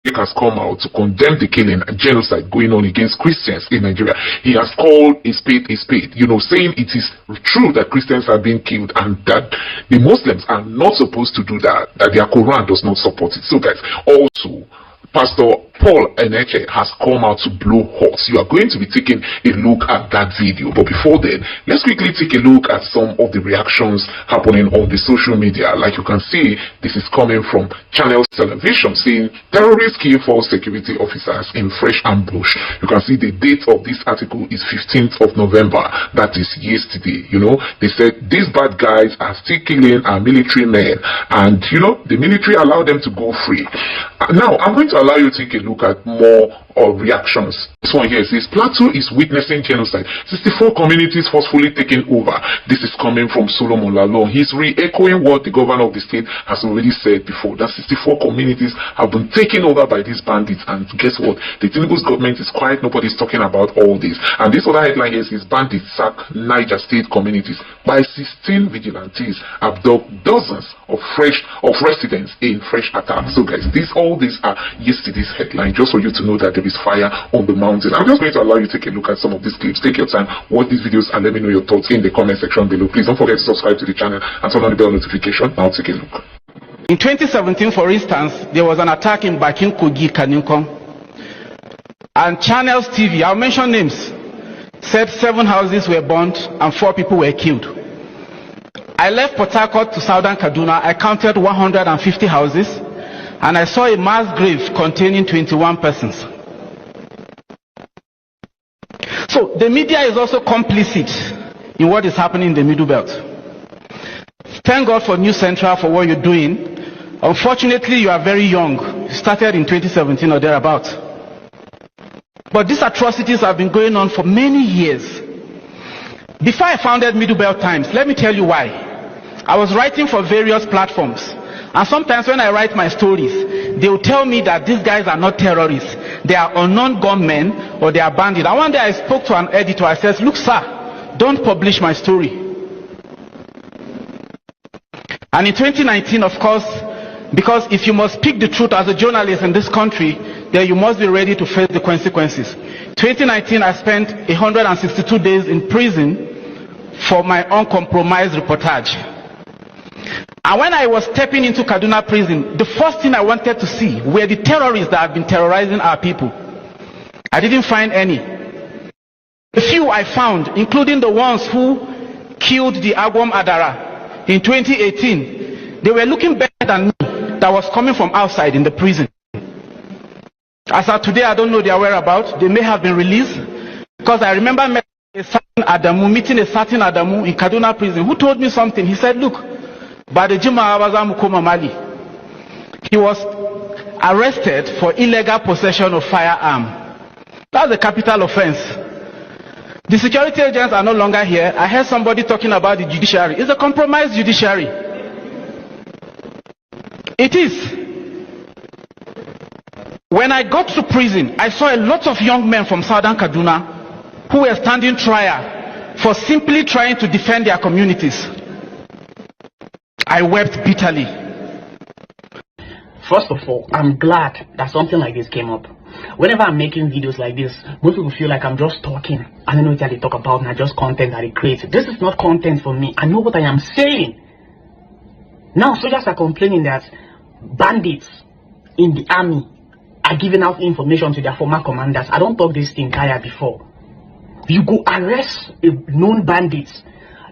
Sheikh has come out to condemn the killing and genocide going on against Christians in Nigeria. He has called a spade, saying it is true that Christians are being killed and that the Muslims are not supposed to do that, that their Quran does not support it. So guys, also, Pastor Paul Eneche has come out to blow hot. You are going to be taking a look at that video. But before then, let's quickly take a look at some of the reactions happening on the social media. Like you can see, this is coming from Channels Television saying terrorists kill 4 security officers in fresh ambush. You can see the date of this article is 15th of November. That is yesterday. They said these bad guys are still killing our military men, and the military allow them to go free. Now I'm going to allow you to take a look at more reactions. This one here says Plateau is witnessing genocide. 64 communities forcefully taken over. This is coming from Solomon Lalong. He's re-echoing what the governor of the state has already said before, that 64 communities have been taken over by these bandits. And guess what? The Tinubu's government is quiet. Nobody's talking about all this. And this other headline here says bandits sack Niger state communities by 16 vigilantes abduct dozens of residents in fresh attacks. So guys, all these are yesterday's headline, just for you to know that there is fire on the mountain. I'm just going to allow you to take a look at some of these clips. Take your time, watch these videos, and let me know your thoughts in the comment section below. Please don't forget to subscribe to the channel and turn on the bell notification. Now take a look. In 2017, for instance, there was an attack in Bakin Kogi, Kaninkong, and Channels TV, I'll mention names, said 7 houses were burnt and 4 people were killed. I left Port Harcourt to southern Kaduna. I counted 150 houses, and I saw a mass grave containing 21 persons. So the media is also complicit in what is happening in the Middle Belt. Thank God for News Central for what you're doing. Unfortunately, you are very young. You started in 2017 or thereabouts. But these atrocities have been going on for many years. Before I founded Middle Belt Times, let me tell you why. I was writing for various platforms. And sometimes when I write my stories, they will tell me that these guys are not terrorists. They are unknown gunmen or they are bandits. And one day I spoke to an editor. I said, look, sir, don't publish my story. And in 2019, of course, because if you must speak the truth as a journalist in this country, then you must be ready to face the consequences. 2019, I spent 162 days in prison for my uncompromised reportage. And when I was stepping into Kaduna prison, the first thing I wanted to see were the terrorists that have been terrorizing our people. I didn't find any. The few I found, including the ones who killed the Agwam Adara in 2018, they were looking better than me, that was coming from outside in the prison. As of today, I don't know their whereabouts. They may have been released, because I remember meeting a certain Adamu in Kaduna prison who told me something. He said, look, Mali, he was arrested for illegal possession of firearm. That's a capital offense. The security agents are no longer here. I heard somebody talking about the judiciary. It's a compromised judiciary. It is. When I got to prison, I saw a lot of young men from southern Kaduna who were standing trial for simply trying to defend their communities. I wept bitterly. First of all, I'm glad that something like this came up. Whenever I'm making videos like this, most people feel like I'm just talking. I don't know what they talk about, not just content that they create. This is not content for me. I know what I am saying. Now, soldiers are complaining that bandits in the army are giving out information to their former commanders. I don't talk this thing tired before. You go arrest a known bandit,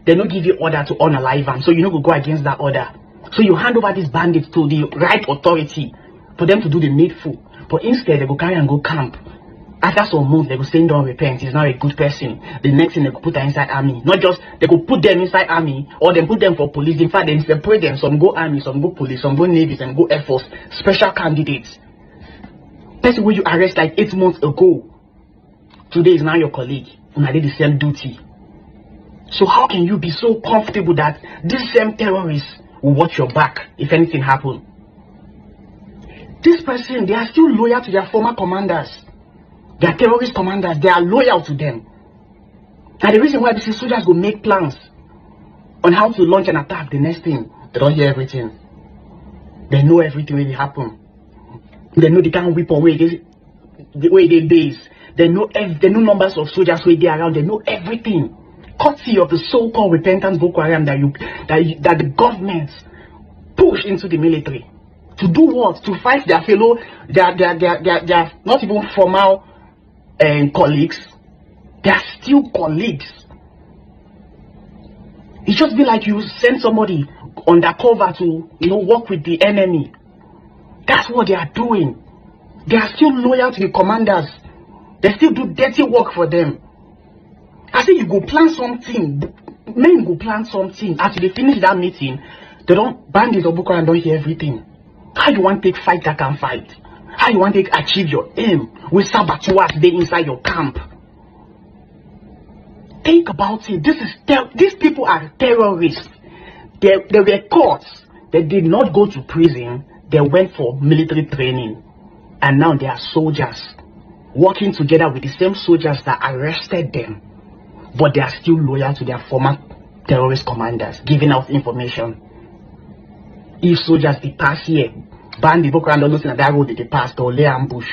they don't give you order to unalive them, so you don't go against that order. So you hand over these bandits to the right authority for them to do the needful. But instead, they go carry and go camp. After some months, they go say, don't repent, he's not a good person. The next thing, they go put them inside army. Not just, they go put them inside army, or they put them for police. In fact, they separate them. Some go army, some go police, some go navy, some go air force. Special candidates. Person who you arrest like 8 months ago, today is now your colleague. And I did the same duty. So how can you be so comfortable that these same terrorists will watch your back if anything happens? This person, they are still loyal to their former commanders. They are terrorist commanders. They are loyal to them. And the reason why these soldiers go make plans on how to launch an attack, the next thing, they don't hear everything. They know everything will happen. They know they can't whip away the way they base. They know numbers of soldiers where they around. They know everything. Courtesy of the so-called repentant Boko Haram that the government push into the military. To do what? To fight their fellow, their not even formal colleagues. They are still colleagues. It just be like you send somebody undercover to, work with the enemy. That's what they are doing. They are still loyal to the commanders. They still do dirty work for them. I say you go plan something. Men go plan something. After they finish that meeting, they don't bandits or Boko Haram don't hear everything. How you want to take fight that can fight? How you want to achieve your aim with saboteurs they inside your camp? Think about it. These people are terrorists. They were caught. They did not go to prison. They went for military training. And now they are soldiers. Working together with the same soldiers that arrested them. But they are still loyal to their former terrorist commanders. Giving out information. If soldiers they pass here, bandit Boko Haram don't know that road they pass, they'll lay ambush.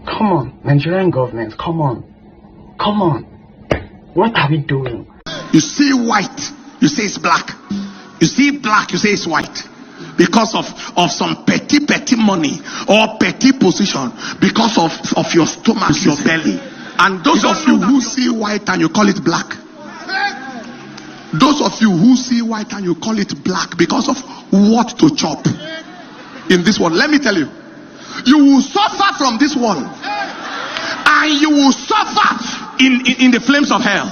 Come on, Nigerian government, come on. Come on. What are we doing? You see white, you say it's black. You see black, you say it's white. Because of some petty money or petty position. Because of your stomach, your belly. And those of you who see white and you call it black. Those of you who see white and you call it black because of what to chop in this world. Let me tell you. You will suffer from this world. And you will suffer in the flames of hell.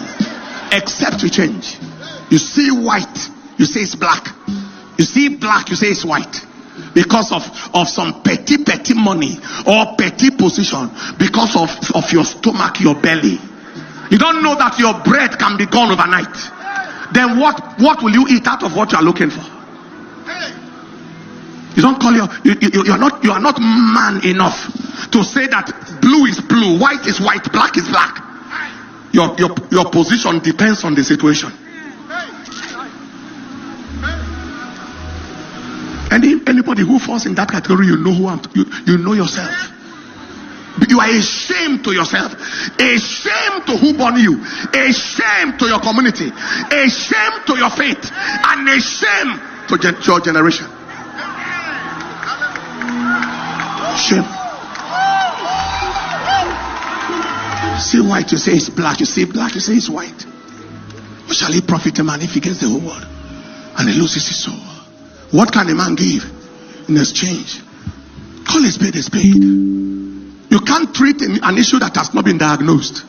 Except you change. You see white, you say it's black. You see black, you say it's white. Because of some petty money or petty position. Because of your stomach, your belly. You don't know that your bread can be gone overnight. Then what will you eat out of what you are looking for? You don't call you are not man enough to say that blue is blue, white is white, black is black. Your position depends on the situation. Anybody who falls in that category, you know yourself. You are a shame to yourself, a shame to who born you, a shame to your community, a shame to your faith, and a shame to your generation. Shame. See white, you say it's black. You see black, you say it's white. What shall he profit a man if he gets the whole world and he loses his soul? What can a man give in exchange? Call a spade a spade. You can't treat an issue that has not been diagnosed.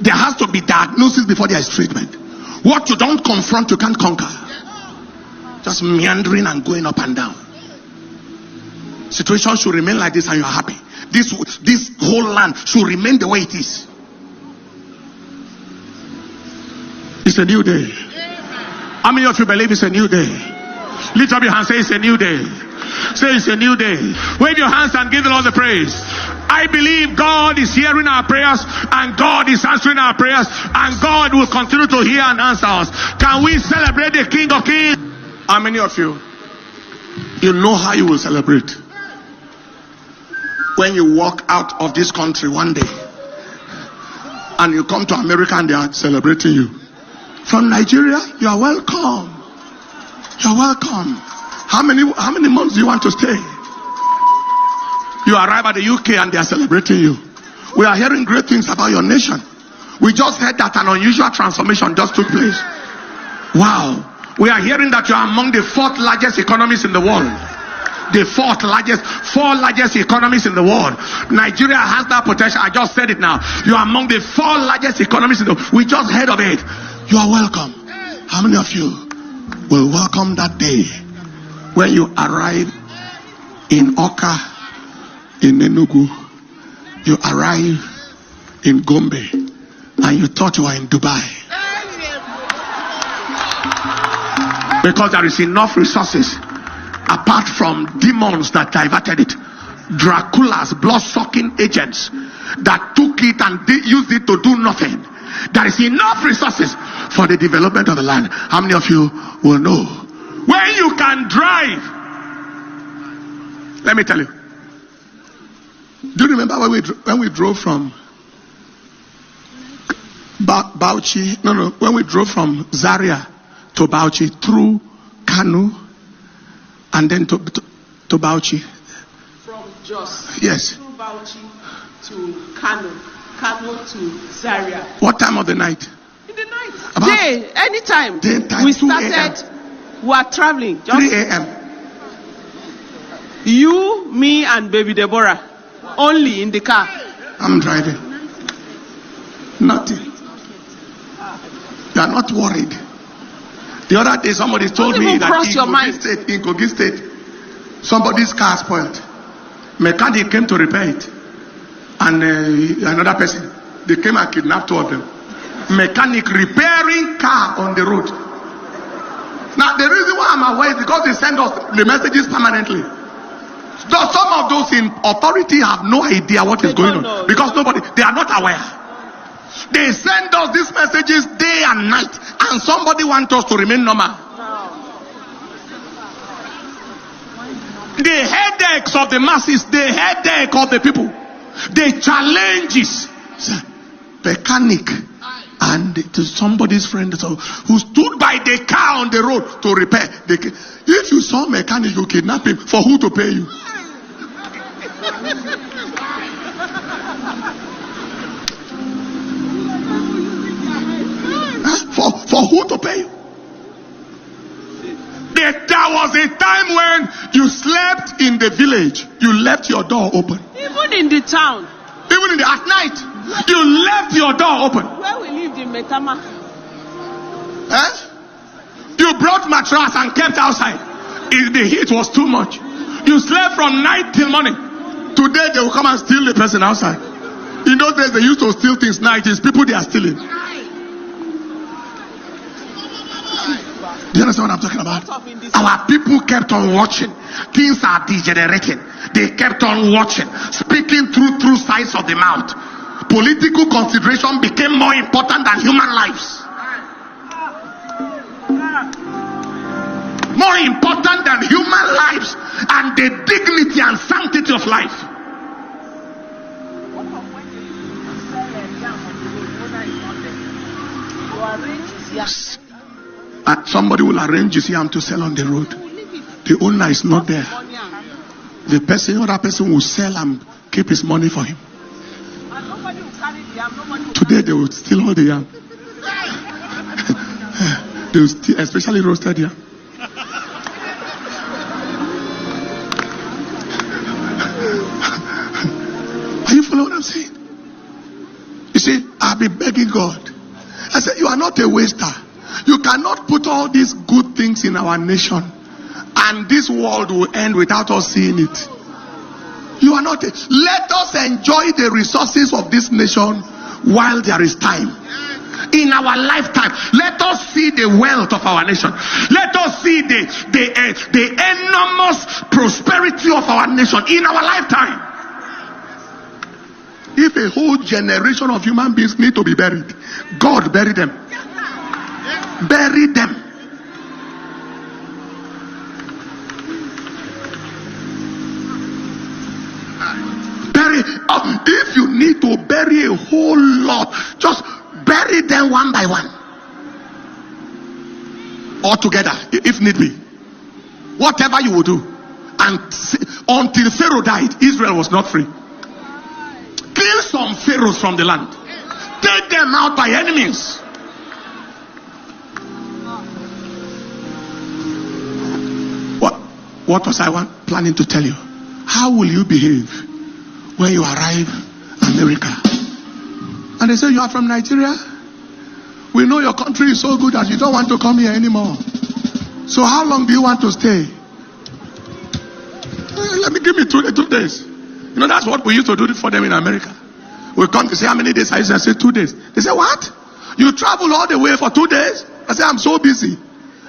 There has to be diagnosis before there is treatment. What you don't confront, you can't conquer. Just meandering and going up and down. Situation should remain like this and you are happy. This whole land should remain the way it is. It's a new day. How many of you believe it's a new day? Lift up your hands, say it's a new day. Say it's a new day. Wave your hands and give the Lord the praise. I believe God is hearing our prayers and God is answering our prayers and God will continue to hear and answer us. Can we celebrate the King of Kings? How many of you know how you will celebrate? When you walk out of this country one day and you come to America and they are celebrating you. From Nigeria, you are welcome. You are welcome. How many months do you want to stay? You arrive at the UK and they are celebrating you. We are hearing great things about your nation. We just heard that an unusual transformation just took place. Wow. We are hearing that you are among the 4th largest economies in the world. The 4th largest, 4 largest economies in the world. Nigeria has that potential. I just said it now. You are among the 4 largest economies in the world. We just heard of it. You are welcome. How many of you will welcome that day when you arrive in Oka, in Enugu, you arrive in Gombe, and you thought you were in Dubai? Because there is enough resources. Apart from demons that diverted it, Dracula's blood-sucking agents that took it and used it to do nothing. There is enough resources for the development of the land. How many of you will know? When you can drive Let me tell you. Do you remember when we drove from Bauchi? No. When we drove from Zaria to Bauchi through Kanu and then to Bauchi. From Jos. Yes. Through Bauchi to Kanu. Kanu to Zaria. What time of the night? In the night. About Day, anytime. Daytime, we 2 started. We are traveling. 3 a.m. You, me, and baby Deborah. Only in the car. I'm driving. Nothing. You are not worried. The other day somebody told me that in Kogi State, somebody's car spoiled. Mechanic came to repair it. And another person, they came and kidnapped 2 of them. Mechanic repairing car on the road. Now the reason why I'm aware is because they send us the messages permanently. Though some of those in authority have no idea what is going on because they are not aware. They send us these messages day and night, and somebody wants us to remain normal. The headaches of the masses, the headache of the people, the challenges. Mechanic and to somebody's friend who stood by the car on the road to repair. If you saw mechanic, you kidnap him. For who to pay you? For who to pay you? There was a time when you slept in the village. You left your door open. Even in the town. Even at night, you left your door open. Where we lived in Metama. You brought mattress and kept outside. The heat was too much. You slept from night till morning. Today they will come and steal the person outside. In those days they used to steal things. Now it is people they are stealing. Do you understand what I'm talking about? Our people kept on watching. Things are degenerating. They kept on watching, speaking through sides of the mouth. Political consideration became more important than human lives. More important than human lives and the dignity and sanctity of life. Somebody will arrange his yam to sell on the road. The owner is not there. The other person will sell and keep his money for him. Today they will steal all the yam. They will steal, especially roasted yam. Are you following what I'm saying? You see, I've been begging God. I said, you are not a waster. You cannot put all these good things in our nation and this world will end without us seeing it. You are not. Let us enjoy the resources of this nation while there is time. In our lifetime, let us see the wealth of our nation. Let us see the enormous prosperity of our nation in our lifetime. If a whole generation of human beings need to be buried, God bury them. Bury them. If you need to bury a whole lot, just bury them one by one. Or together, if need be. Whatever you will do. And until Pharaoh died, Israel was not free. Kill some pharaohs from the land. Take them out by enemies. What was I planning to tell you? How will you behave when you arrive in America? And they say, you are from Nigeria? We know your country is so good that you don't want to come here anymore. So how long do you want to stay? Give me 2 days. You know, that's what we used to do for them in America. We come to say, how many days? I say 2 days. They say, what? You travel all the way for 2 days? I say, I'm so busy.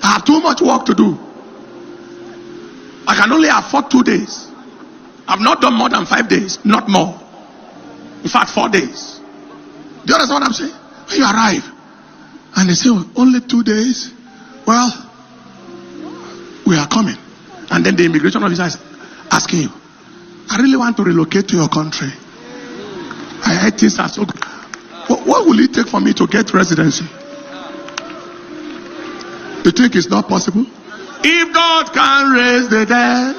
I have too much work to do. I can only afford 2 days. I've not done more than 5 days, not more. In fact, 4 days. Do you understand what I'm saying? When you arrive and they say, only 2 days, well, we are coming. And then the immigration officer says, asking you, I really want to relocate to your country. I heard things are so good. What will it take for me to get residency? You think it's not possible? If God can raise the dead,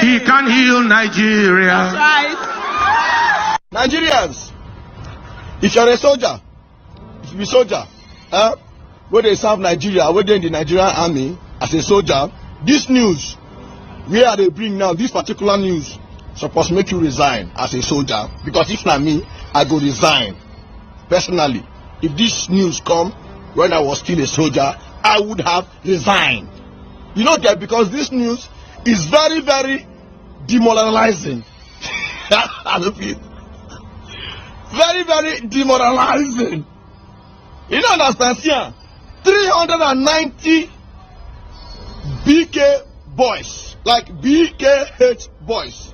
He can heal Nigeria. Right. Nigerians, if you're a soldier, if you be soldier, where they serve Nigeria, where they in the Nigerian army as a soldier, this news, where they bring now, this particular news, supposed to make you resign as a soldier. Because if not me, I go resign. Personally, if this news come when I was still a soldier, I would have resigned. You know that because this news is very, very demoralizing. Very, very demoralizing. You don't understand here? 390 BK boys, like BKH boys,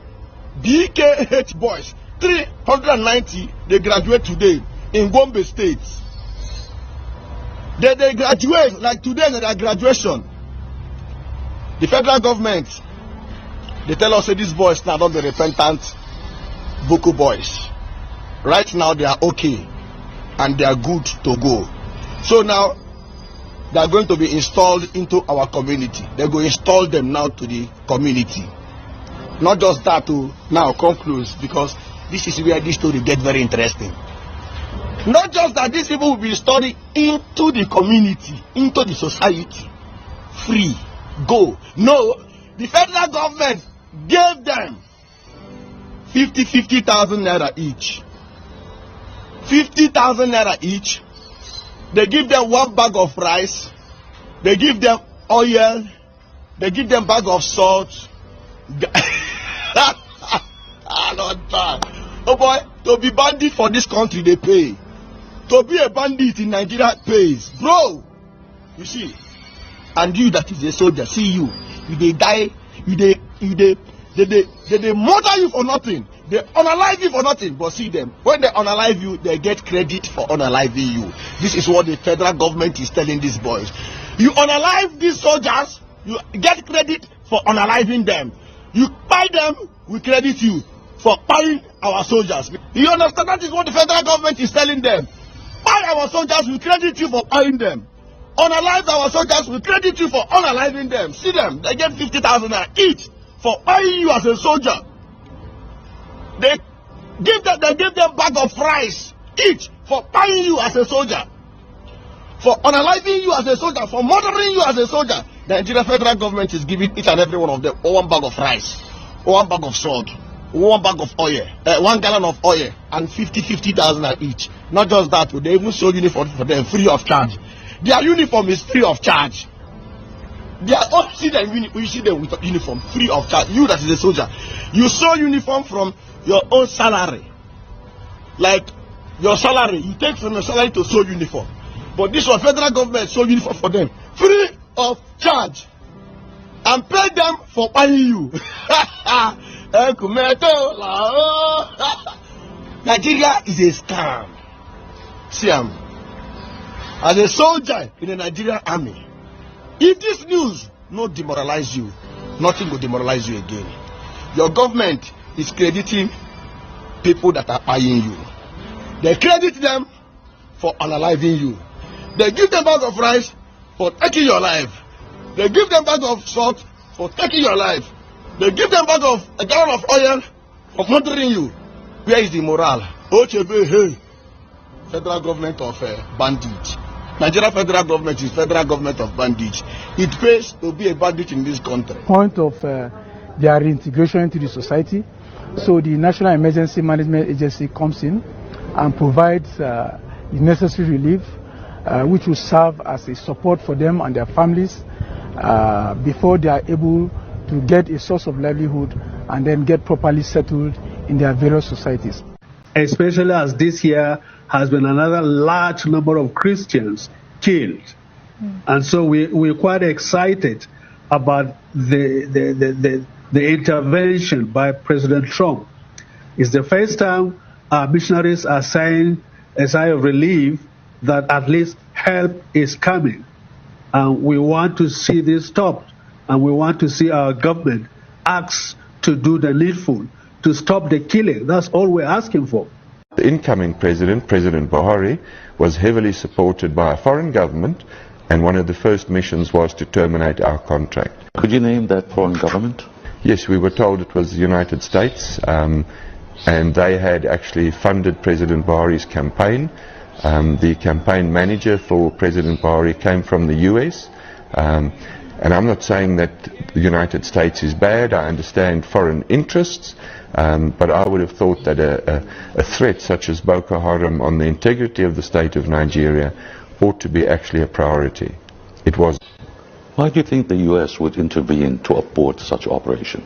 390, they graduate today in Gombe State. They graduate, like today in their graduation. The federal government, they tell us that these boys now don't be repentant Boko boys. Right now they are okay and they are good to go. So now they are going to be installed into our community. They go install them now to the community. Not just that to now come close, because this is where this story gets very interesting. Not just that these people will be installed into the community, into the society, free, go. No, the federal government gave them 50,000 naira each. 50,000 naira each. They give them one bag of rice. They give them oil. They give them bag of salt. Oh boy, to be bandit for this country they pay. To be a bandit in Nigeria pays, bro. You see, and you that is a soldier, see you they die, they murder you for nothing. They unalive you for nothing. But see them, when they unalive you, they get credit for unaliving you. This is what the federal government is telling these boys. You unalive these soldiers, you get credit for unaliving them. You buy them, we credit you for buying our soldiers. You understand? That is what the federal government is telling them. Buy our soldiers, we credit you for buying them. Unalive our soldiers, we credit you for unaliving them. See them, they get 50,000 each for buying you as a soldier. They give them bag of rice each for buying you as a soldier. For unaliving you as a soldier, for murdering you as a soldier. The Nigeria federal government is giving each and every one of them one bag of rice, one bag of salt, one bag of oil, 1 gallon of oil, and 50,000 each. Not just that, they even sold uniform for them free of charge. Their uniform is free of charge. They are all see them. You see them with uniform free of charge. You that is a soldier, you saw uniform from your own salary. Like your salary, you take from your salary to sew uniform. But this was federal government sew uniform for them free of charge and pay them for buying you. Nigeria is a scam. See, as a soldier in the Nigerian army, if this news not demoralize you, nothing will demoralize you again. Your government is crediting people that are buying you. They credit them for unaliving you. They give them bag of rice for taking your life. They give them bag of salt for taking your life. They give them bag of a gallon of oil for murdering you. Where is the morale? Hey, federal government of bandits. Nigeria federal government is federal government of bandits. It pays to be a bandit in this country. Point of their reintegration into the society. So the National Emergency Management Agency comes in and provides the necessary relief, which will serve as a support for them and their families before they are able to get a source of livelihood and then get properly settled in their various societies. Especially as this year has been another large number of Christians killed. And so we're quite excited about the intervention by President Trump. It's the first time our missionaries are saying a sigh of relief that at least help is coming. And we want to see this stopped. And we want to see our government act to do the needful, to stop the killing. That's all we're asking for. The incoming president, President Buhari, was heavily supported by a foreign government, and one of the first missions was to terminate our contract. Could you name that foreign government? Yes, we were told it was the United States, and they had actually funded President Buhari's campaign. The campaign manager for President Buhari came from the US, and I'm not saying that the United States is bad. I understand foreign interests, but I would have thought that a threat such as Boko Haram on the integrity of the state of Nigeria ought to be actually a priority. It was. Why do you think the US would intervene to abort such operation?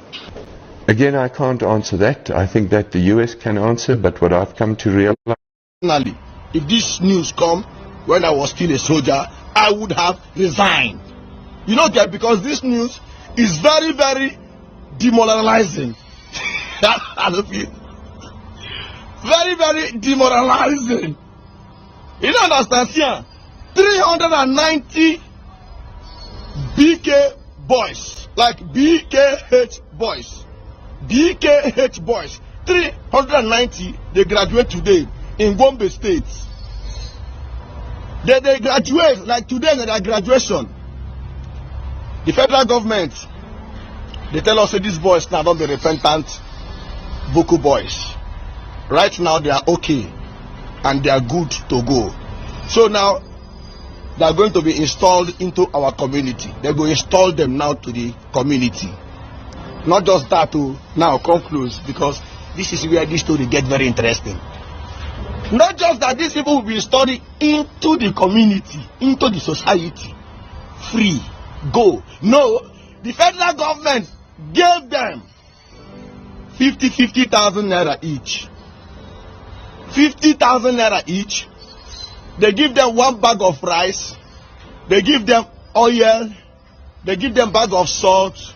Again, I can't answer that. I think that the US can answer, but what I've come to realize... If this news come when I was still a soldier, I would have resigned. You know that because this news is very, very demoralizing. Very, very demoralizing. You don't understand here? 390 BK boys, like BKH boys, 390, they graduate today in Gombe State. They graduate, like today in their graduation. The federal government, they tell us that these boys now don't be repentant Boko boys. Right now they are okay and they are good to go. So now they are going to be installed into our community. They will install them now to the community. Not just that to now come close, because this is where this story gets very interesting. Not just that these people will be installed into the community, into the society, free, go. No, the federal government gave them 50,000 naira each. 50,000 naira each. They give them one bag of rice. They give them oil. They give them bag of salt.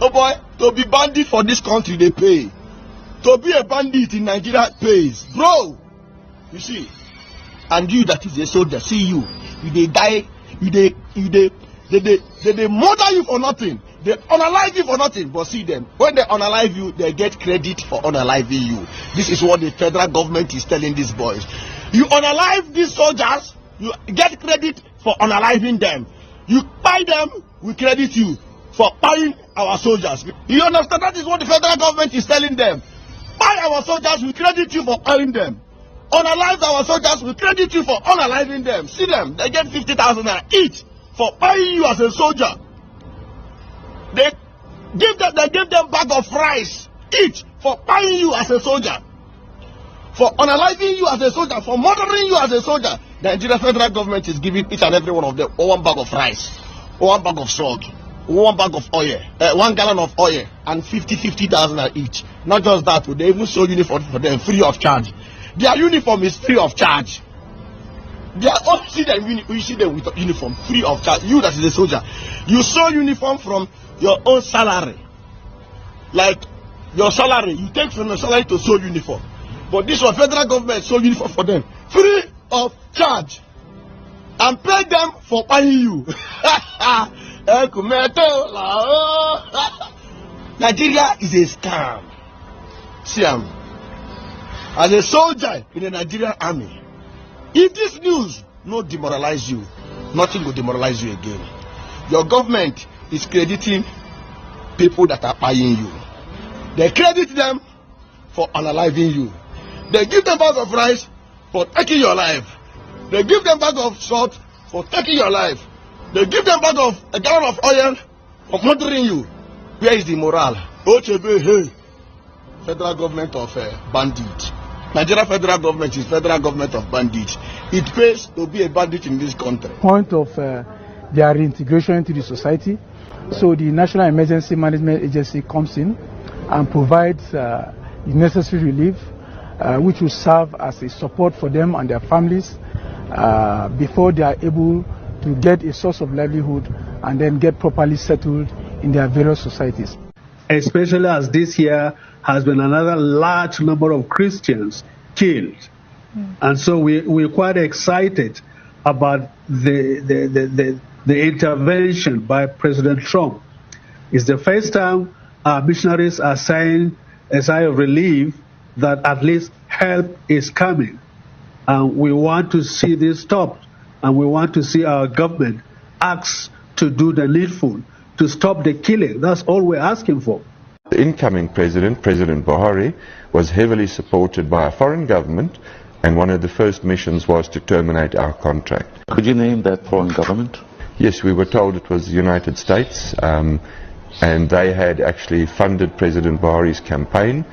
Oh boy, to be bandit for this country they pay. To be a bandit in Nigeria pays, bro. You see, and you that is a soldier, see you they die, they murder you for nothing. They unalive you for nothing. But see them, when they unalive you, they get credit for unaliving you. This is what the federal government is telling these boys. You unalive these soldiers, you get credit for unaliving them. You buy them, we credit you for buying our soldiers. You understand? That is what the federal government is telling them. Buy our soldiers, we credit you for buying them. Unalive our soldiers, we credit you for unaliving them. See them, they get 50,000 naira each for buying you as a soldier. They give them bag of rice each for buying you as a soldier. For unaliving you as a soldier, for murdering you as a soldier. The Nigeria federal government is giving each and every one of them one bag of rice, one bag of salt, one bag of oil, 1 gallon of oil, and 50,000 each. Not just that, they even sell uniform for them free of charge. Their uniform is free of charge. They are all see them. You see them with uniform free of charge. You that is a soldier, you sew uniform from your own salary. Like your salary, you take from your salary to sew uniform. But this one, federal government sew uniform for them free of charge, and pay them for buying you. Nigeria is a scam. See, as a soldier in the Nigerian army, if this news no demoralize you, nothing will demoralize you again. Your government is crediting people that are buying you. They credit them for unaliving you. They give them bag of rice for taking your life. They give them bag of salt for taking your life. They give them bag of a gallon of oil for murdering you. Where is the morale? Hey, federal government of bandit. Nigeria federal government is federal government of bandits. It pays to be a bandit in this country. Point of their reintegration into the society. So the National Emergency Management Agency comes in and provides the necessary relief, which will serve as a support for them and their families before they are able to get a source of livelihood and then get properly settled in their various societies. Especially as this year has been another large number of Christians killed. And so we're quite excited about the intervention by President Trump. It's the first time our missionaries are saying a sigh of relief that at least help is coming. And we want to see this stopped. And we want to see our government act to do the needful, to stop the killing. That's all we're asking for. The incoming president, President Buhari, was heavily supported by a foreign government, and one of the first missions was to terminate our contract. Could you name that foreign government? Yes, we were told it was the United States, and they had actually funded President Buhari's campaign.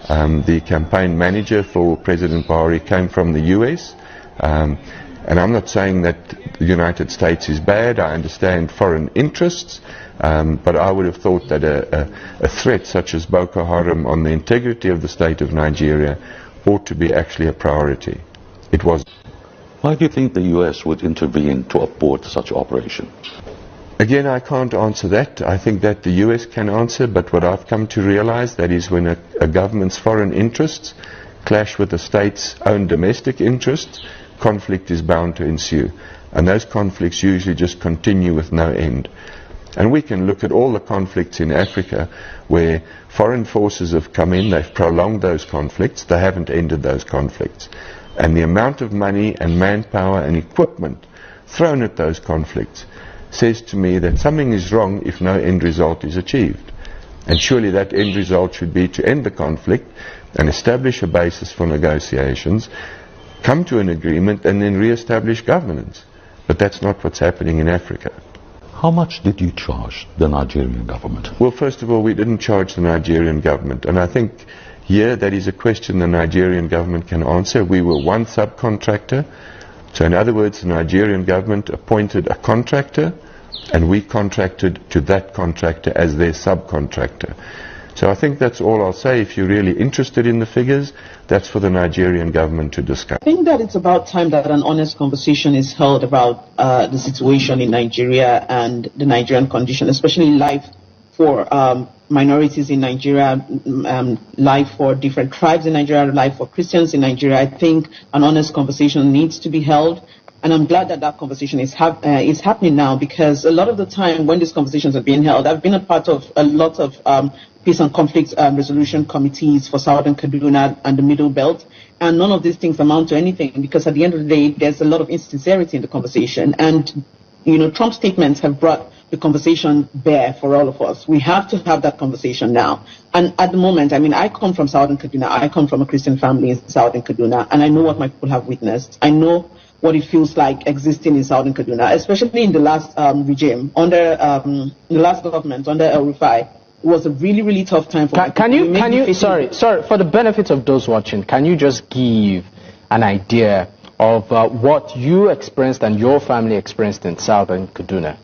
The campaign manager for President Buhari came from the US, and I'm not saying that the United States is bad. I understand foreign interests, but I would have thought that a threat such as Boko Haram on the integrity of the state of Nigeria ought to be actually a priority. It was. Why do you think the US would intervene to abort such operation? Again, I can't answer that. I think that the US can answer, but what I've come to realize, that is when a government's foreign interests clash with the state's own domestic interests, conflict is bound to ensue. And those conflicts usually just continue with no end. And we can look at all the conflicts in Africa where foreign forces have come in, they've prolonged those conflicts, they haven't ended those conflicts. And the amount of money and manpower and equipment thrown at those conflicts says to me that something is wrong if no end result is achieved. And surely that end result should be to end the conflict and establish a basis for negotiations, come to an agreement, and then re-establish governance. But that's not what's happening in Africa. How much did you charge the Nigerian government? Well, first of all, we didn't charge the Nigerian government. And I think here that is a question the Nigerian government can answer. We were one subcontractor. So in other words, the Nigerian government appointed a contractor, and we contracted to that contractor as their subcontractor. So I think that's all I'll say. If you're really interested in the figures, that's for the Nigerian government to discuss. I think that it's about time that an honest conversation is held about the situation in Nigeria and the Nigerian condition, especially life for minorities in Nigeria, life for different tribes in Nigeria, life for Christians in Nigeria. I think an honest conversation needs to be held. And I'm glad that that conversation is happening now, because a lot of the time when these conversations are being held, I've been a part of a lot of peace and conflict resolution committees for Southern Kaduna and the Middle Belt, and none of these things amount to anything, because at the end of the day, there's a lot of insincerity in the conversation. And, you know, Trump's statements have brought the conversation bare for all of us. We have to have that conversation now. And at the moment, I mean, I come from Southern Kaduna. I come from a Christian family in Southern Kaduna, and I know what my people have witnessed. I know what it feels like existing in Southern Kaduna, especially in the last regime, under the last government, under El Rufai. It was a really, really tough time for sorry, for the benefit of those watching, can you just give an idea of what you experienced and your family experienced in Southern Kaduna?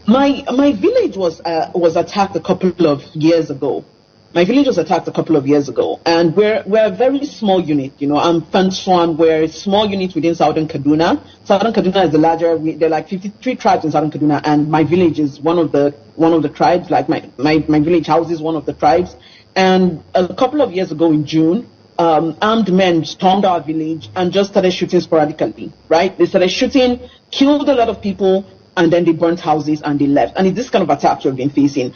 My village was attacked a couple of years ago. My village was attacked a couple of years ago, and we're a very small unit. You know, I'm Fanswan. We're a small unit within Southern Kaduna. Southern Kaduna is the larger. There are like 53 tribes in Southern Kaduna, and my village is one of the tribes. Like my village houses one of the tribes. And a couple of years ago in June, armed men stormed our village and just started shooting sporadically. Right? They started shooting, killed a lot of people, and then they burnt houses and they left. And it's this kind of attacks we've been facing.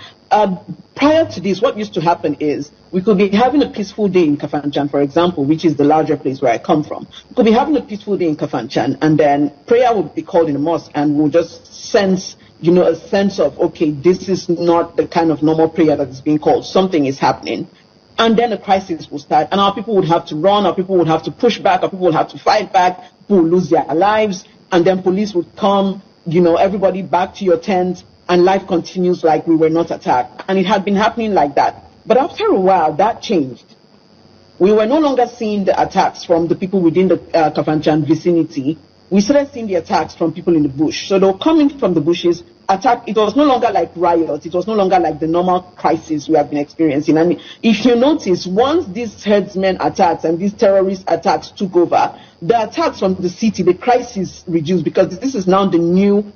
Prior to this, what used to happen is we could be having a peaceful day in Kafanchan, for example, which is the larger place where I come from. We could be having a peaceful day in Kafanchan, and then prayer would be called in the mosque, and we'll just sense, you know, a sense of, okay, this is not the kind of normal prayer that is being called. Something is happening. And then a crisis will start, and our people would have to run, our people would have to push back, our people would have to fight back, people would lose their lives, and then police would come, you know, everybody back to your tent, and life continues like we were not attacked. And it had been happening like that. But after a while, that changed. We were no longer seeing the attacks from the people within the Kafanchan vicinity. We started seeing the attacks from people in the bush. So they were coming from the bushes, attack. It was no longer like riots. It was no longer like the normal crisis we have been experiencing. And if you notice, once these herdsmen attacks and these terrorist attacks took over, the attacks from the city, the crisis reduced, because this is now the new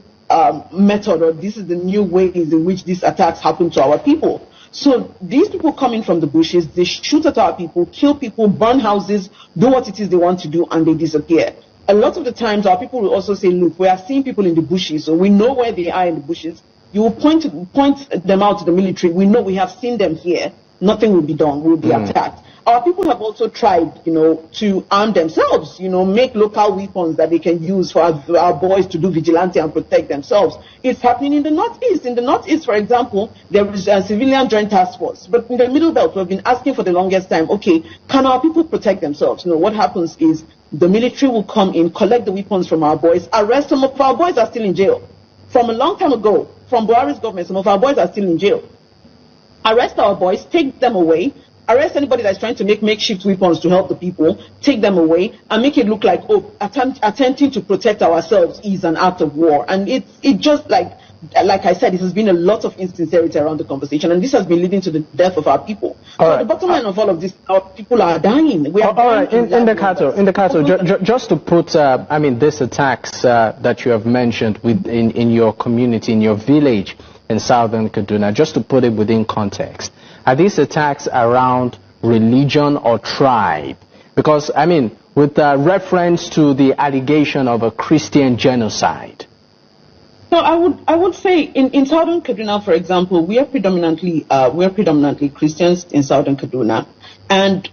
method, or this is the new ways in which these attacks happen to our people. So these people coming from the bushes, they shoot at our people, kill people, burn houses, do what it is they want to do, and they disappear. a lot of the times our people will also say, look, we are seeing people in the bushes, so we know where they are in the bushes. You will point them out to the military. We know we have seen them here. Nothing will be done. We'll be attacked. Our people have also tried, to arm themselves, make local weapons that they can use for our boys to do vigilante and protect themselves. It's happening in the Northeast. In the Northeast, for example, there is a civilian joint task force. But in the Middle Belt, we've been asking for the longest time, okay, can our people protect themselves? What happens is the military will come in, collect the weapons from our boys, arrest some of our boys are still in jail. From a long time ago, from Buhari's government, some of our boys are still in jail. Arrest our boys, take them away, arrest anybody that's trying to make makeshift weapons to help the people, take them away, and make it look like, attempting to protect ourselves is an act of war. And it just like I said, it has been a lot of insincerity around the conversation, and this has been leading to the death of our people. So the bottom line of all of this, our people are dying. We are dying. In the Cato, just to put, these attacks that you have mentioned in your community, in your village in southern Kaduna, just to put it within context, are these attacks around religion or tribe? Because, with reference to the allegation of a Christian genocide. So I would say in southern Kaduna, for example, we are predominantly Christians in southern Kaduna, and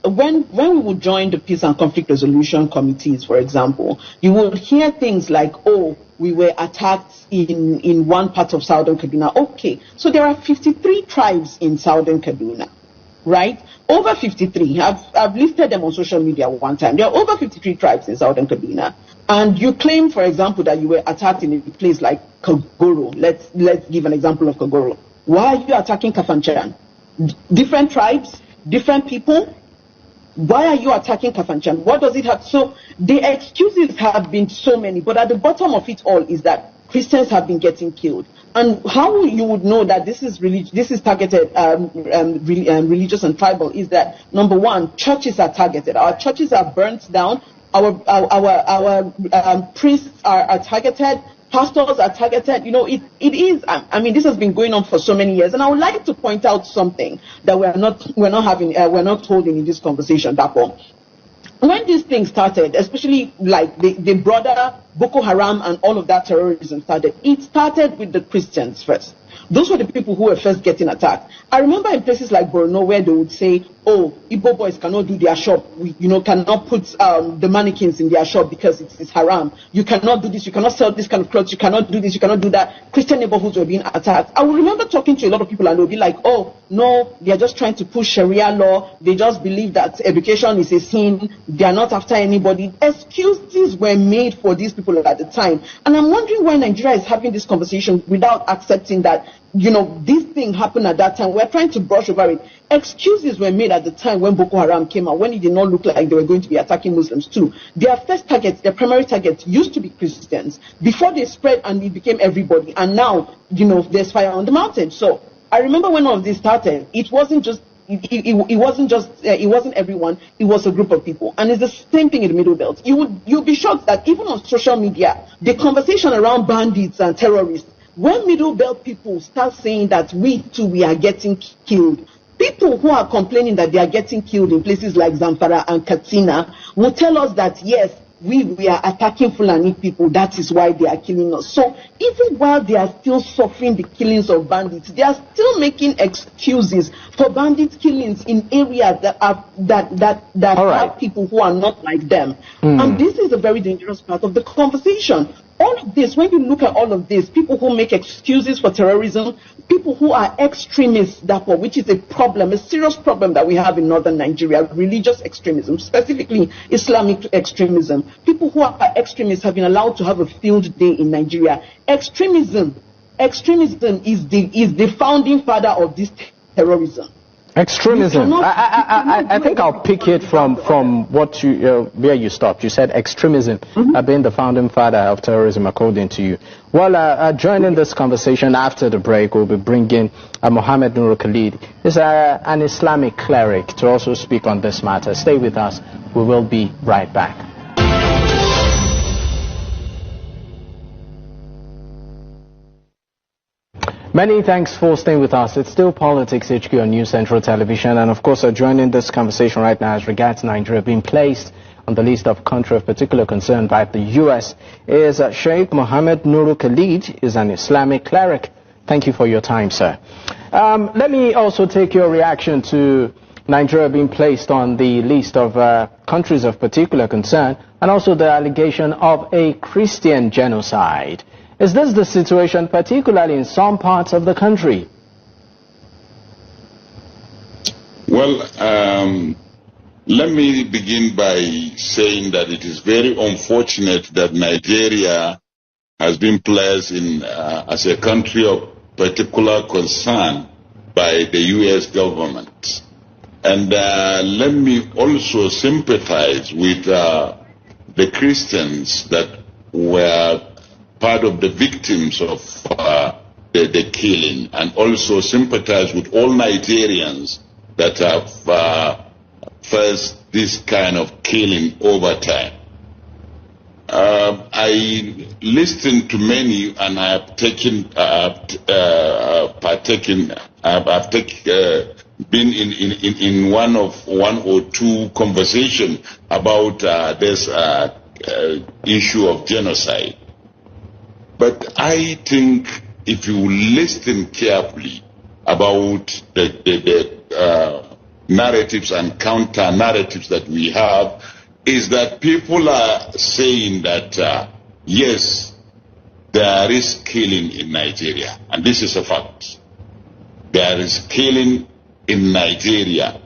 when we would join the peace and conflict resolution committees, for example, you would hear things like, we were attacked in one part of southern Kaduna. Okay, so there are 53 tribes in southern Kaduna, right? Over 53. I've listed them on social media one time. There are over 53 tribes in southern Kaduna. And you claim, for example, that you were attacked in a place like Kagoro. Let's give an example of Kagoro. Why are you attacking Kafanchan? Different tribes, different people. Why are you attacking Kafanchan? What does it have? So the excuses have been so many, but at the bottom of it all is that Christians have been getting killed. And how you would know that this is targeted religious and tribal is that, number one, churches are targeted. Our churches are burnt down. Our priests are targeted. Pastors are targeted. It is. This has been going on for so many years. And I would like to point out something that we're not holding in this conversation. Dapo. When this thing started, especially like the broader Boko Haram and all of that terrorism started, it started with the Christians first. Those were the people who were first getting attacked. I remember in places like Borno where they would say, Igbo boys cannot do their shop. We, cannot put the mannequins in their shop because it's haram. You cannot do this. You cannot sell this kind of clothes. You cannot do this. You cannot do that. Christian neighborhoods were being attacked. I will remember talking to a lot of people and they'll be like, no, they are just trying to push Sharia law. They just believe that education is a sin. They are not after anybody. Excuses were made for these people at the time. And I'm wondering why Nigeria is having this conversation without accepting that, this thing happened at that time. We're trying to brush over it. Excuses were made at the time when Boko Haram came out, when it did not look like they were going to be attacking Muslims too. Their first target, their primary target used to be Christians before they spread and it became everybody. And now, there's fire on the mountain. So I remember when all of this started, it wasn't just it wasn't everyone, it was a group of people. And it's the same thing in the Middle Belt. You'll be shocked that even on social media, the conversation around bandits and terrorists, when Middle Belt people start saying that we are getting killed, people who are complaining that they are getting killed in places like Zamfara and Katsina will tell us that yes, we are attacking Fulani people, that is why they are killing us. So even while they are still suffering the killings of bandits, they are still making excuses for bandit killings in areas that have people who are not like them. And this is a very dangerous part of the conversation. All of this, when you look at all of this, people who make excuses for terrorism, people who are extremists, which is a problem, a serious problem that we have in northern Nigeria, religious extremism, specifically Islamic extremism. People who are extremists have been allowed to have a field day in Nigeria. Extremism is the founding father of this terrorism. Extremism. I think I'll pick it from what where you stopped. You said extremism being the founding father of terrorism, according to you. Well, joining this conversation after the break, we'll be bringing Mohammed Nur Khalid. He's an Islamic cleric to also speak on this matter. Stay with us. We will be right back. Many thanks for staying with us. It's still Politics HQ on News Central Television, and of course joining this conversation right now as regards Nigeria being placed on the list of country of particular concern by the U.S. is Sheikh Mohammed Nuru Khalid, is an Islamic cleric. Thank you for your time, sir. Let me also take your reaction to Nigeria being placed on the list of countries of particular concern, and also the allegation of a Christian genocide. Is this the situation, particularly in some parts of the country? Well, let me begin by saying that it is very unfortunate that Nigeria has been placed in as a country of particular concern by the U.S. government. And let me also sympathize with the Christians that were part of the victims of the killing, and also sympathize with all Nigerians that have faced this kind of killing over time. I listened to many, and I have been in one or two conversations about this issue of genocide. But I think if you listen carefully about the narratives and counter narratives that we have, is that people are saying that yes, there is killing in Nigeria, and this is a fact. There is killing in Nigeria,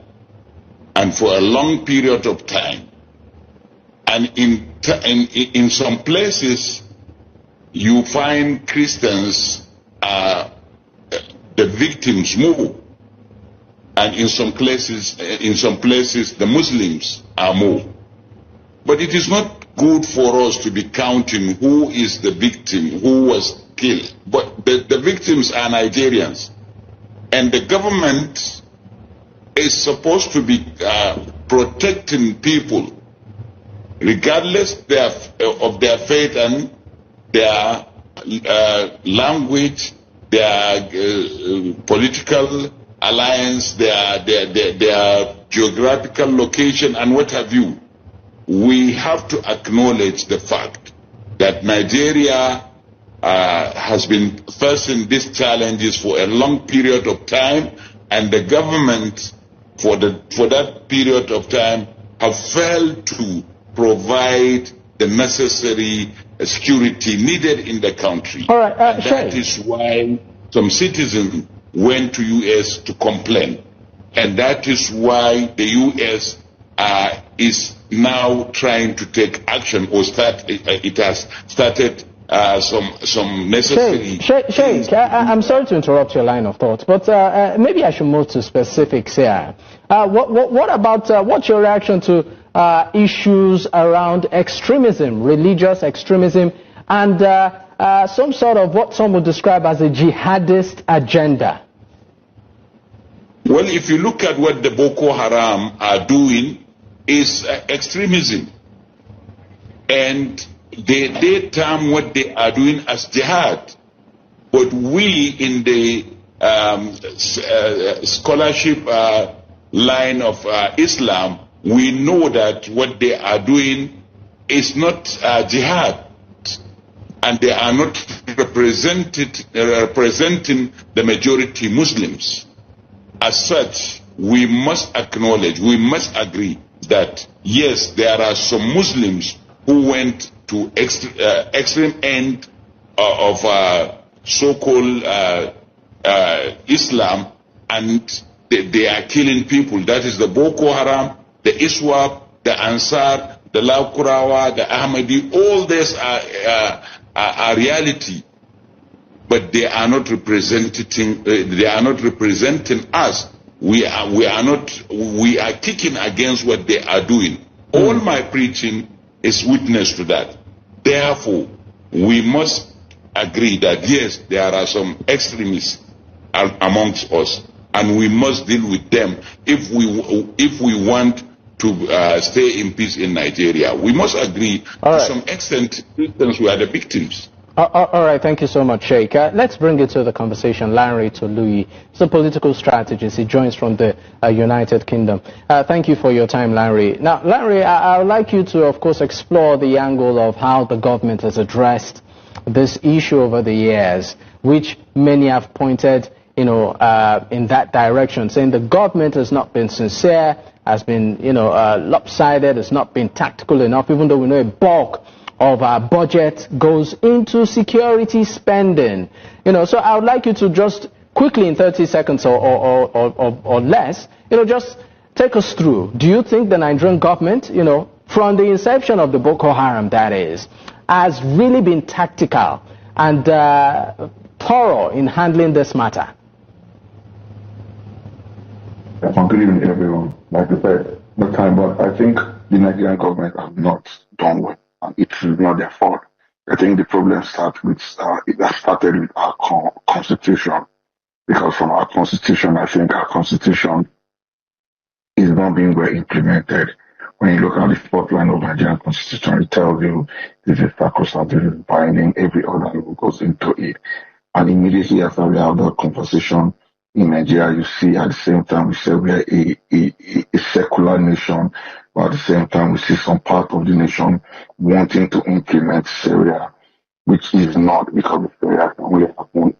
and for a long period of time. And in some places, you find Christians are the victims more, and in some places, the Muslims are more. But it is not good for us to be counting who is the victim, who was killed. But the victims are Nigerians, and the government is supposed to be protecting people, regardless of their faith and their language, their political alliance, their geographical location, and what have you. We have to acknowledge the fact that Nigeria has been facing these challenges for a long period of time, and the government for that period of time have failed to provide the necessary security needed in the country. All right, that is why some citizens went to U.S. to complain, and that is why the U.S. is now trying to take action, or it has started some necessary... Sheikh, I'm sorry to interrupt your line of thought, but maybe I should move to specifics here. What about, what's your reaction to issues around extremism, religious extremism, and some sort of what some would describe as a jihadist agenda? Well, if you look at what the Boko Haram are doing, is extremism, and they term what they are doing as jihad. But we in the scholarship line of Islam, we know that what they are doing is not jihad, and they are not representing the majority Muslims. As such, we must acknowledge, we must agree that yes, there are some Muslims who went to extreme end of so-called Islam, and they are killing people. That is the Boko Haram, the Iswap, the Ansar, the Laukurawa, the Ahmadi. All these are reality, but they are not representing. They are not representing us. We are kicking against what they are doing. All my preaching is witness to that. Therefore, we must agree that yes, there are some extremists amongst us, and we must deal with them if we want to stay in peace in Nigeria. We must agree to some extent Christians were the victims. All right, thank you so much, Sheikh. Let's bring it to the conversation. Larry Tolui, he's a political strategist. He joins from the United Kingdom. Thank you for your time, Larry. Now, Larry, I would like you to, of course, explore the angle of how the government has addressed this issue over the years, which many have pointed, in that direction, saying the government has not been sincere, has been, lopsided, has not been tactical enough, even though we know a bulk of our budget goes into security spending. So I would like you to just quickly, in 30 seconds or less, just take us through. Do you think the Nigerian government, from the inception of the Boko Haram, that is, has really been tactical and thorough in handling this matter? Good evening, everyone. Like I said, no time, but I think the Nigerian government have not done well. And it is not their fault. I think the problem started with our constitution, because from our constitution, I think our constitution is not being well implemented. When you look at the fourth line of Nigerian constitution, it tells you this is sacrosanct, this is binding, every other law goes into it. And immediately after we have that conversation in Nigeria, you see at the same time we say we are a secular nation, but at the same time we see some part of the nation wanting to implement Sharia, which is not, because Sharia can only happen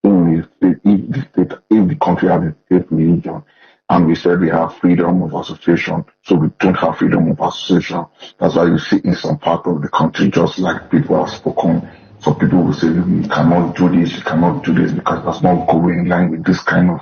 in the state, if the country has a state religion. And we said we have freedom of association, so we don't have freedom of association. That's why you see in some part of the country, just like people have spoken, some people will say, you cannot do this, you cannot do this, because that's not going in line with this kind of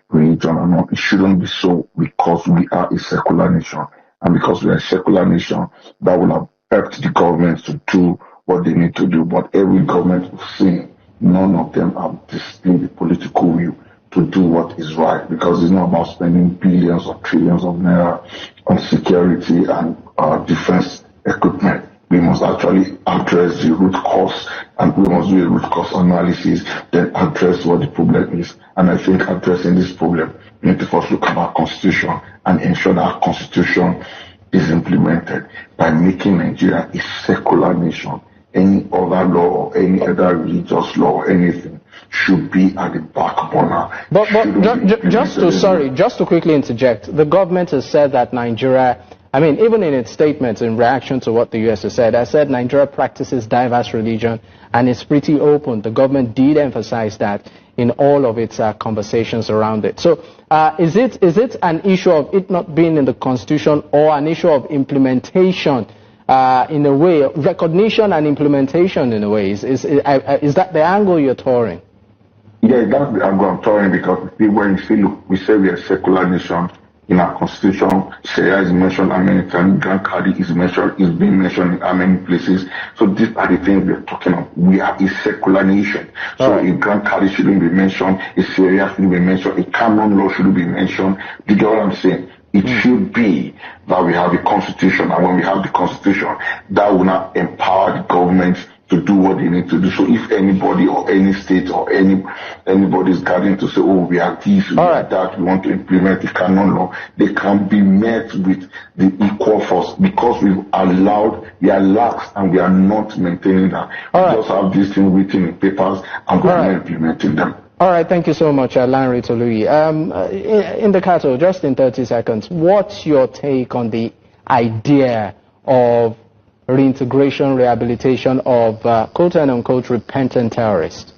religion. And it shouldn't be so, because we are a secular nation. And because we are a secular nation, that will have helped the government to do what they need to do. But every government we've seen, none of them have displayed the political will to do what is right, because it's not about spending billions or trillions of naira on security and defense equipment. We must actually address the root cause, and we must do a root cause analysis, then address what the problem is. And I think addressing this problem, we need to first look at our constitution and ensure that our constitution is implemented by making Nigeria a secular nation. Any other law or any other religious law or anything should be at the back burner. But just to quickly interject, the government has said that Nigeria, even in its statements in reaction to what the U.S. has said Nigeria practices diverse religion and is pretty open. The government did emphasize that in all of its conversations around it. So is it an issue of it not being in the constitution, or an issue of implementation in a way, recognition and implementation in a way? Is that the angle you're touring? Yeah, that's the angle I'm touring, because when you see, look, we say we are a secular nation. In our constitution, Sharia is mentioned how many times, Grand Cardi is being mentioned in how many places. So these are the things we're talking about. We are a secular nation. So a Grand Cardi shouldn't be mentioned, a Sharia shouldn't be mentioned, a canon law shouldn't be mentioned. Do you get what I'm saying? It should be that we have a constitution, and when we have the constitution, that will not empower the government to do what they need to do. So if anybody or any state or anybody is guarding to say, oh, we are this, we are that, we want to implement the canon law, they can be met with the equal force, because we are lax and we are not maintaining that. We just have these things written in papers and we are not implementing them. All right, thank you so much, Larry Tolui. In the Cato, just in 30 seconds, what's your take on the idea of reintegration, rehabilitation of quote-unquote repentant terrorists?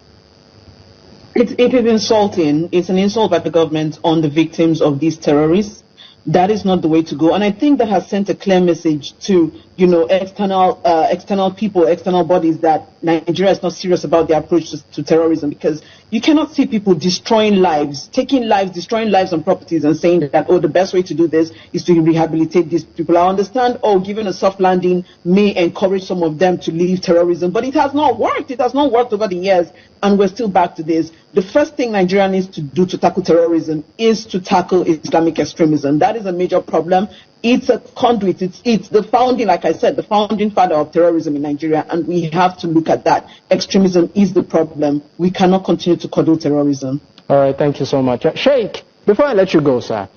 It is insulting. It's an insult by the government on the victims of these terrorists. That is not the way to go. And I think that has sent a clear message to, external people, external bodies, that Nigeria is not serious about their approach to terrorism, because you cannot see people destroying lives, destroying lives and properties, and saying that, the best way to do this is to rehabilitate these people. I understand, giving a soft landing may encourage some of them to leave terrorism, but it has not worked. It has not worked over the years, and we're still back to this. The first thing Nigeria needs to do to tackle terrorism is to tackle Islamic extremism. That is a major problem. It's a conduit. It's the founding, like I said, the founding father of terrorism in Nigeria, and we have to look at that. Extremism is the problem. We cannot continue to coddle terrorism. All right, thank you so much. Sheikh, before I let you go, sir,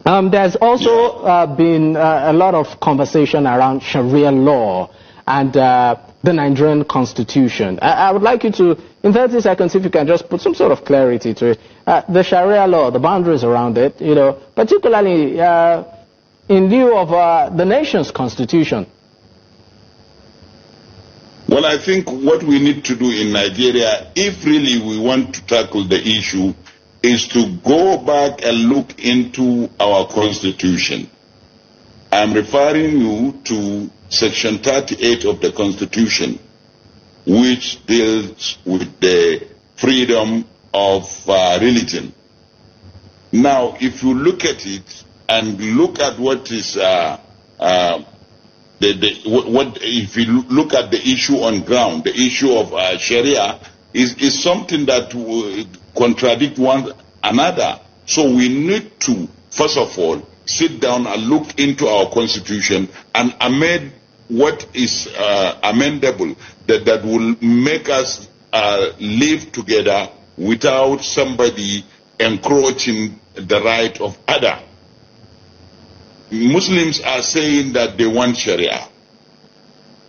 there's also been a lot of conversation around Sharia law, and the Nigerian constitution. I would like you to, in 30 seconds, if you can just put some sort of clarity to it. The Sharia law, the boundaries around it, particularly in lieu of the nation's constitution. Well, I think what we need to do in Nigeria, if really we want to tackle the issue, is to go back and look into our constitution. I'm referring you to Section 38 of the Constitution, which deals with the freedom of religion. Now, if you look at it and look at what is if you look at the issue on ground, the issue of Sharia is something that contradict one another. So we need to, first of all, sit down and look into our constitution and amend what is amendable that will make us live together without somebody encroaching the right of other. Muslims are saying that they want Sharia,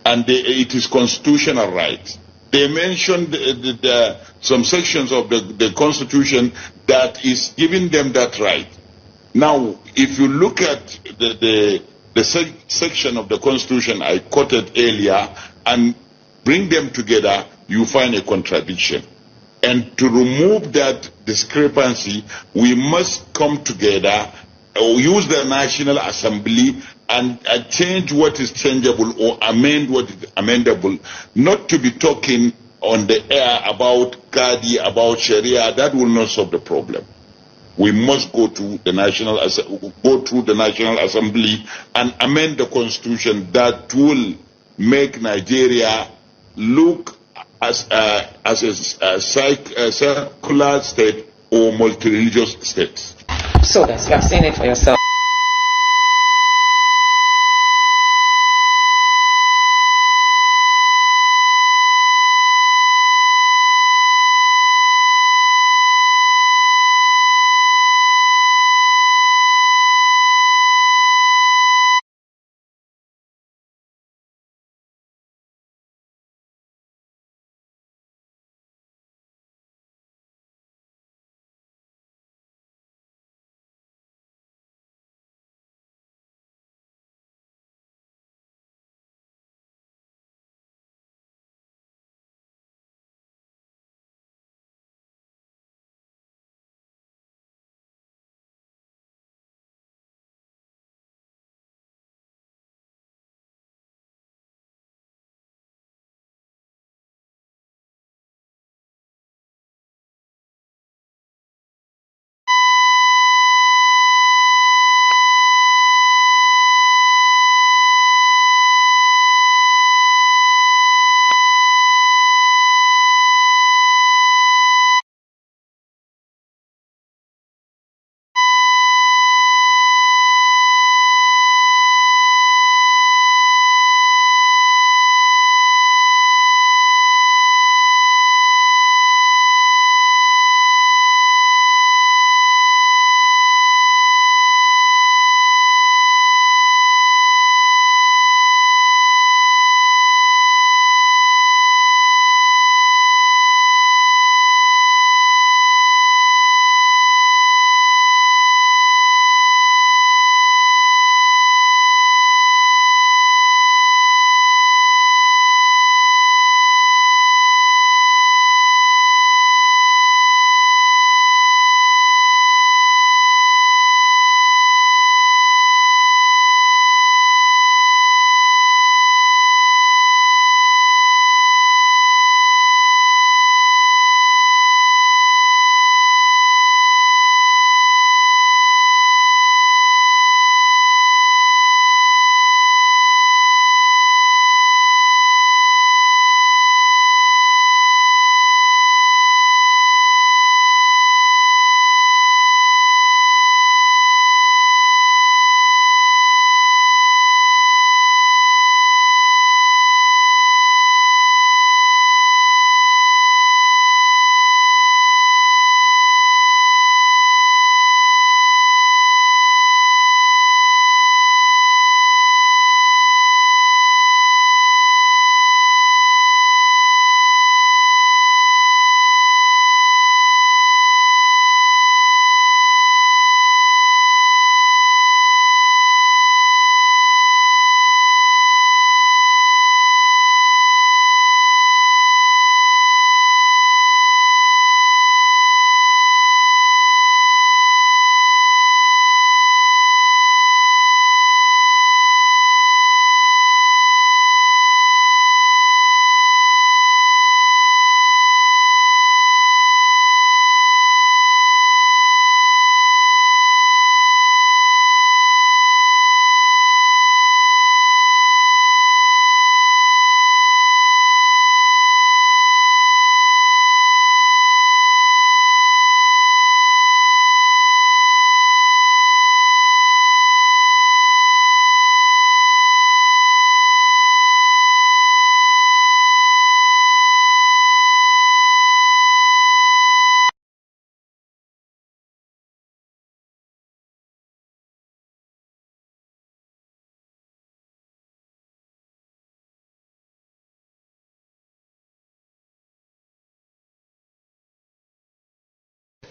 and it is constitutional right. They mentioned some sections of the Constitution that is giving them that right. Now, if you look at the section of the Constitution I quoted earlier and bring them together, you find a contradiction. And to remove that discrepancy, we must come together, use the National Assembly and change what is changeable or amend what is amendable, not to be talking on the air about Qadi, about Sharia. That will not solve the problem. We must go to the National Assembly and amend the Constitution that will make Nigeria look as a secular state or multi-religious state. So that you have seen it for yourself.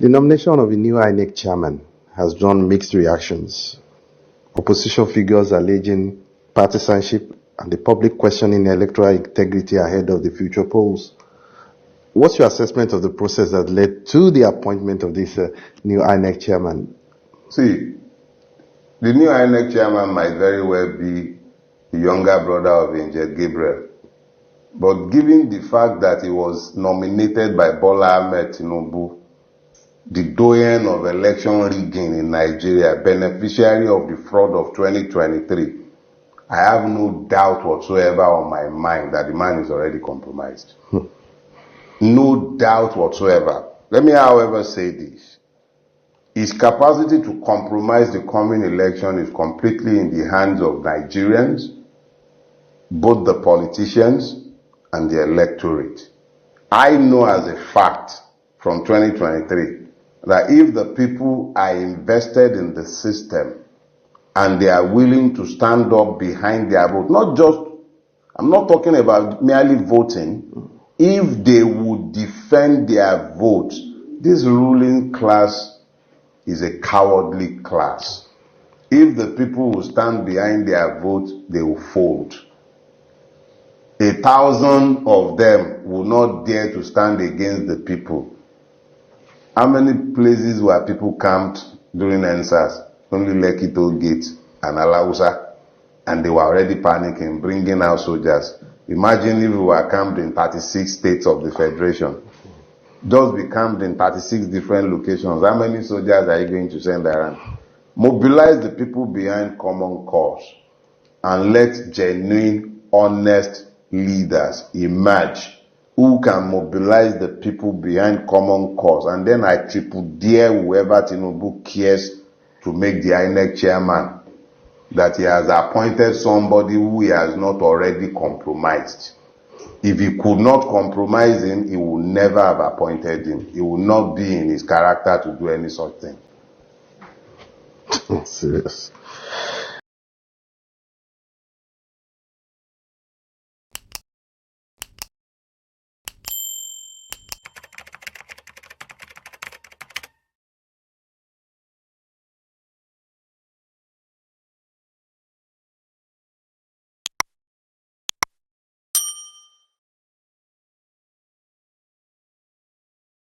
The nomination of a new INEC chairman has drawn mixed reactions. Opposition figures alleging partisanship and the public questioning electoral integrity ahead of the future polls. What's your assessment of the process that led to the appointment of this new INEC chairman? See, the new INEC chairman might very well be the younger brother of Angel Gabriel. But given the fact that he was nominated by Bola Ahmed Tinubu, the doyen of election rigging in Nigeria, beneficiary of the fraud of 2023, I have no doubt whatsoever on my mind that the man is already compromised. No doubt whatsoever. Let me, however, say this. His capacity to compromise the coming election is completely in the hands of Nigerians, both the politicians and the electorate. I know as a fact from 2023 that if the people are invested in the system and they are willing to stand up behind their vote, not just, I'm not talking about merely voting, if they would defend their vote, this ruling class is a cowardly class. If the people will stand behind their vote, they will fold. 1,000 of them will not dare to stand against the people. How many places were people camped during NSAS? Only Lekki Toll Gate and Alausa, and they were already panicking, bringing out soldiers. Imagine if we were camped in 36 states of the Federation. Just be camped in 36 different locations. How many soldiers are you going to send around? Mobilize the people behind common cause and let genuine, honest leaders emerge who can mobilize the people behind common cause. And then I triple dare whoever Tinubu cares to make the INEC chairman that he has appointed somebody who he has not already compromised. If he could not compromise him, he would never have appointed him. He would not be in his character to do any such thing. Serious.